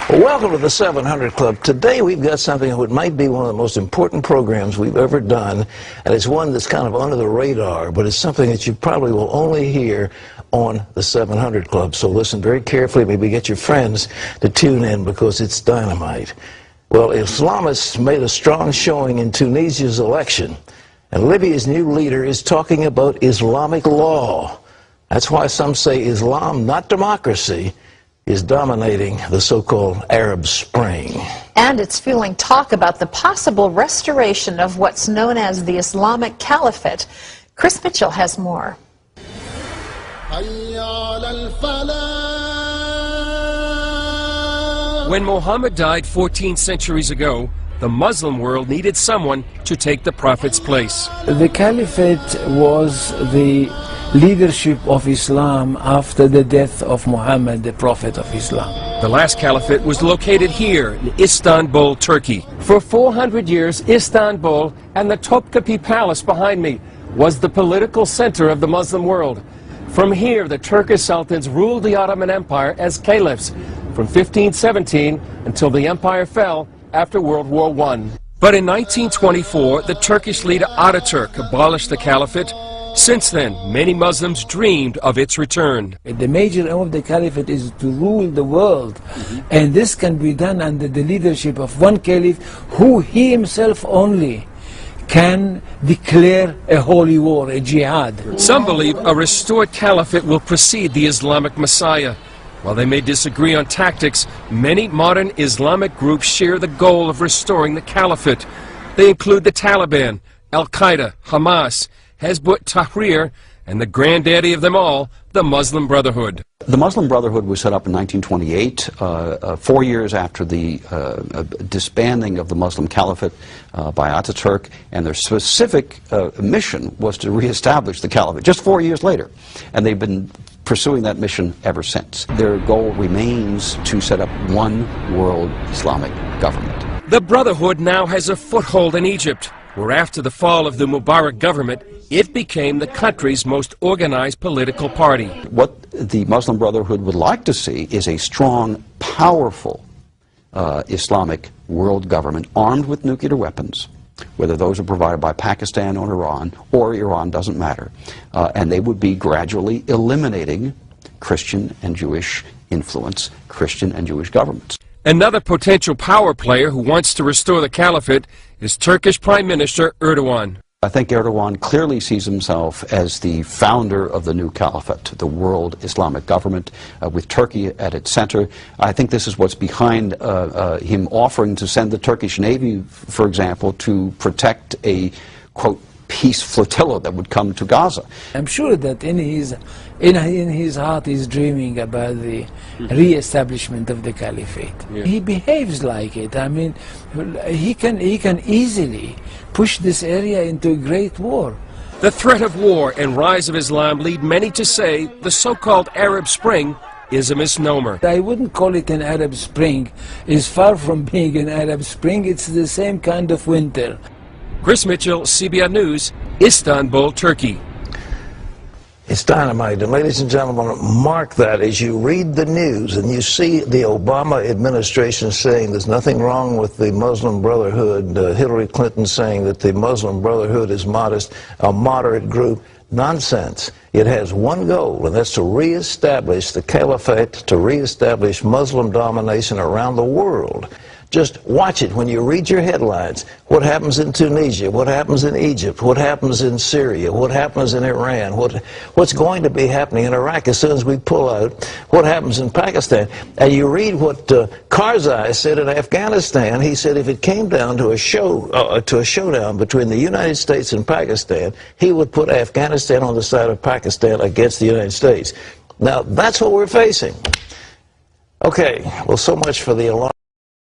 Well, welcome to the 700 Club. Today we've got something that might be one of the most important programs we've ever done, and it's one that's kind of under the radar, but it's something that you probably will only hear on the 700 Club. So listen very carefully, maybe get your friends to tune in because it's dynamite. Well, Islamists made a strong showing in Tunisia's election, and Libya's new leader is talking about Islamic law. That's why some say Islam, not democracy, is dominating the so-called Arab Spring. And it's fueling talk about the possible restoration of what's known as the Islamic Caliphate. Chris Mitchell has more. When Muhammad died 14 centuries ago, the Muslim world needed someone to take the Prophet's place. The Caliphate was the leadership of Islam after the death of Muhammad, the Prophet of Islam. The last caliphate was located here in Istanbul, Turkey. For 400 years, Istanbul and the Topkapi Palace behind me was the political center of the Muslim world. From here, the Turkish sultans ruled the Ottoman Empire as caliphs from 1517 until the empire fell after World War I. But in 1924, the Turkish leader Ataturk abolished the caliphate. Since then, many Muslims dreamed of its return. The major aim of the Caliphate is to rule the world, and this can be done under the leadership of one caliph who he himself only can declare a holy war, a jihad. Some believe a restored caliphate will precede the Islamic Messiah. While they may disagree on tactics, many modern Islamic groups share the goal of restoring the caliphate. They include the Taliban, Al-Qaeda, Hamas, Hezbollah Tahrir, and the granddaddy of them all, the Muslim Brotherhood. The Muslim Brotherhood was set up in 1928, 4 years after the disbanding of the Muslim Caliphate by Ataturk, and their specific mission was to reestablish the Caliphate, just 4 years later. And they've been pursuing that mission ever since. Their goal remains to set up one world Islamic government. The Brotherhood now has a foothold in Egypt, where after the fall of the Mubarak government, it became the country's most organized political party. What the Muslim Brotherhood would like to see is a strong, powerful Islamic world government armed with nuclear weapons, whether those are provided by Pakistan or Iran, doesn't matter. And they would be gradually eliminating Christian and Jewish influence, Christian and Jewish governments. Another potential power player who wants to restore the caliphate is Turkish Prime Minister Erdogan. I think Erdogan clearly sees himself as the founder of the new caliphate, the world Islamic government, with Turkey at its center. I think this is what's behind him offering to send the Turkish Navy, for example, to protect a, quote, peace flotilla that would come to Gaza. I'm sure that in his heart he's dreaming about the re-establishment of the caliphate. Yeah. He behaves like it. I mean, he can easily push this area into a great war. The threat of war and rise of Islam lead many to say the so-called Arab Spring is a misnomer. I wouldn't call it an Arab Spring. It's far from being an Arab Spring. It's the same kind of winter. Chris Mitchell, CBN News, Istanbul, Turkey. It's dynamite, and ladies and gentlemen, mark that as you read the news and you see the Obama administration saying there's nothing wrong with the Muslim Brotherhood, Hillary Clinton saying that the Muslim Brotherhood is a moderate group. Nonsense. It has one goal, and that's to reestablish the caliphate, to reestablish Muslim domination around the world. Just watch it when you read your headlines. What happens in Tunisia? What happens in Egypt? What happens in Syria? What happens in Iran? What's going to be happening in Iraq as soon as we pull out? What happens in Pakistan? And you read what Karzai said in Afghanistan. He said if it came down to a showdown between the United States and Pakistan, he would put Afghanistan on the side of Pakistan against the United States. Now, that's what we're facing. Okay, well, so much for the alarm.